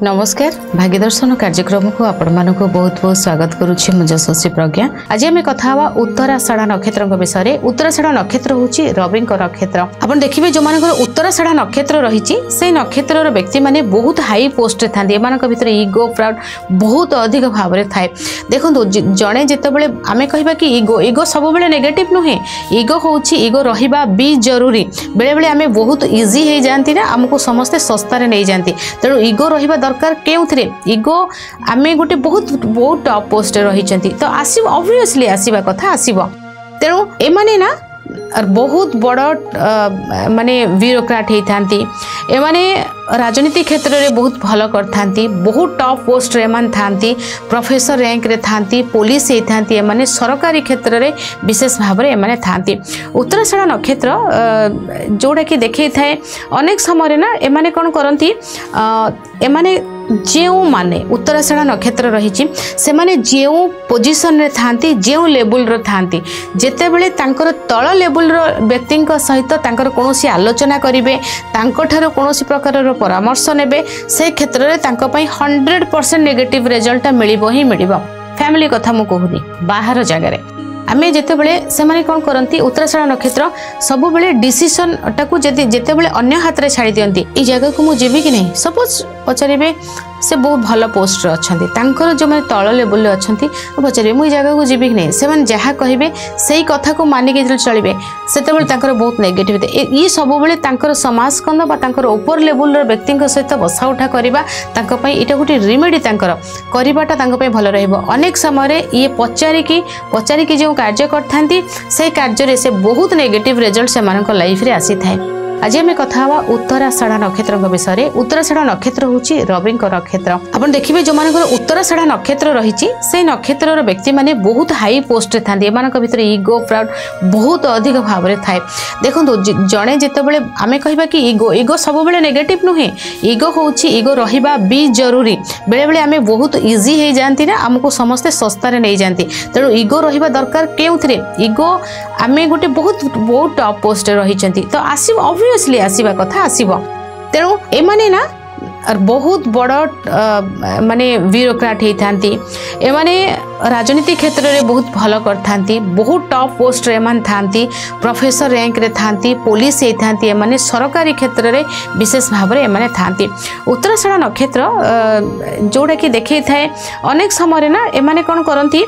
नमस्कार भाग्यदर्शन कार्यक्रम को आपण मानक बहुत बहुत स्वागत करुच्ची मु यशस्वी प्रज्ञा। आज आम कथा उत्तराषाढ़ा नक्षत्र विषय। उत्तराषाढ़ा नक्षत्र हूँ रवि नक्षत्र। आप देखिए जो मान उत्तराषाढ़ा नक्षत्र रही से नक्षत्र व्यक्ति माने बहुत हाई पोस्ट था भर इगो प्राउड बहुत अधिक भाव में थाए। देखो जड़े जितेबाला आम कह कि इगो इगो सब नेगेटिव नुहे। इगो हूँ इगो रहा भी जरूरी। बेले बेले आम बहुत इजी हो जाती ना आमको समस्ते सस्तार नहीं जाती। तेणु इगो रहा दरकार केउथरे इगो आमे गोटे बहुत बहुत टॉप पोस्ट रही तो आसीबो ऑब्वियसली आसीबा कथा आसीबो। तेणु ए माने ना बहुत बड़ माने ब्यूरोक्राट होती एमाने राजनीति क्षेत्र में बहुत भल करथांती बहुत टॉप पोस्ट रे मान थांती प्रोफेसर रैंक रे थांती पुलिस होती एमाने सरकारी क्षेत्र में विशेष भाव में एमाने थांती। उत्तराषाढ़ा नक्षत्र जोड़ा कि देखै थाए अनेक समय ना एमाने कोन करंती एमाने जो माने उत्तराषाढ़ा नक्षत्र रही से माने जो पोजिशन रे थांती जो लेवल रो थांती जेतेबेले तांकर तळ लेवल रो व्यक्ति सहित तांकर कोनोसी आलोचना करिवे तांकर कोनोसी प्रकार रो परामर्श नेबे से क्षेत्र रे तांको पई 100% नेगेटिव रिजल्ट मिलिबो ही मिलिबो। फैमिली कथा मु कहूनी बाहर जगह रे आमे जेतेबेले से माने कोन करंती उत्तराषाढ़ा नक्षत्र सब बेले डिसीजन टाकू जेतेबेले अन्य हाथ रे छाड़ी दियंती ई जगह को मु जेबी कि नहीं। सपोज पचारिबे से बहुत भल पोस्ट रे अछंती तांकर जो माने तळ लेवल रे अछंती पचारिबे मु ई जगह को जेबी कि नहीं। से माने जहा कहिबे सेही कथा को मानि के जल चलिबे सेतेबेले तांकर बहुत नेगेटिव ई सब बेले तांकर समाज स्कंद बा तांकर ऊपर लेवल रे व्यक्ति सहित बसा उठा करबा तांको पई इटा गुटी रिमेडी तांकर करबाटा तांको पई भल रहइबो। अनेक समय रे ये पचारि की जो कार्य करथांती से कार्य से बहुत नेगेटिव रिजल्ट से मानक लाइफ रे आसी थाए। आज आम कथा उत्तराषाढ़ा नक्षत्र विषय। उत्तराषाढ़ा नक्षत्र हूँ रवि नक्षत्र। आप देखिए जो मान उत्तराषाढ़ा नक्षत्र रही से नक्षत्र व्यक्ति माने बहुत हाई पोस्ट था भर इगो प्राउड बहुत अधिक भाव में थाए। देखो जड़े जितेबाला आम कह कि इगो इगो सब नेगेटिव नुहे। इगो हूँ इगो रहा भी जरूरी। बेले बेले आम बहुत इजी हो जाती ना आमको समस्ते सस्तार नहीं जाती। तेणु इगो रहा दरकार केउथरे इगो आम गोटे बहुत बहुत टॉप पोस्ट रही तो आसीबो ऑब्वियसली आसीबा कथा आसीबो। तेणु ए माने ना बहुत बड़ माने ब्यूरोक्राट होती एमाने राजनीति क्षेत्र में बहुत भल करथांती बहुत टॉप पोस्ट रे मान थांती प्रोफेसर रैंक रे थांती पुलिस होती एमाने सरकारी क्षेत्र में विशेष भाव में एमाने थांती। उत्तराषाढ़ा नक्षत्र जोड़ा कि देखै थाए अनेक समय ना एमाने कोन करंती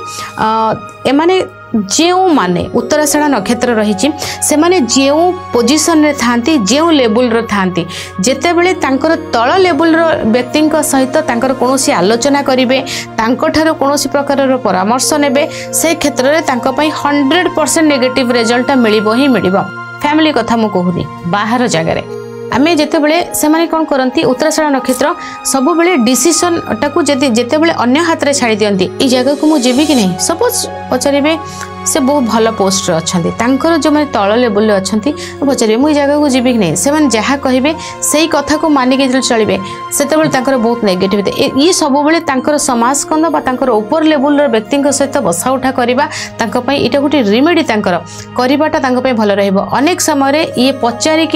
एमाने जो माने उत्तराषाढ़ा नक्षत्र रही से माने जो पोजिशन रे थांती जो लेवल रो थांती जेतेबेले तांकर तळ लेवल रो व्यक्ति सहित तांकर कोनोसी आलोचना करिवे तांकर कोनोसी प्रकार रो परामर्श नेबे से क्षेत्र रे तांको पई 100% नेगेटिव रिजल्ट मिलिबो ही मिलिबो। फैमिली कथा मु कहूनी बाहर जगह रे आमे जेतेबेले से माने कोन करंती उत्तराषाढ़ा नक्षत्र सब बेले डिसीजन टाकू जेतेबेले अन्य हाथ रे छाड़ी दियंती ई जगह को मु जेबी कि नहीं। सपोज पचारिबे से बहुत भल पोस्ट रे अछंती तांकर जो माने तळ लेवल रे अछंती पचारिबे मु ई जगह को जेबी कि नहीं। से माने जहा कहिबे सेही कथा को मानि के जल चलिबे सेतेबेले तांकर बहुत नेगेटिव ई सब बेले तांकर समाज स्कंद बा तांकर ऊपर लेवल रे व्यक्ति सहित बसा उठा करबा तांको पई इटा गुटी रिमेडी तांकर करबाटा तांको पई भल रहइबो। अनेक समय रे ये पचारि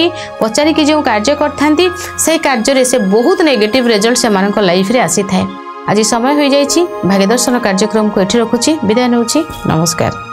की जो कार्य करथांती से कार्य से बहुत नेगेटिव रिजल्ट से मानक लाइफ रे आसी थाए। आज समय हो जाइछि भाग्यदर्शन कार्यक्रम को एठी रखुछि विदाय नउछि। नमस्कार।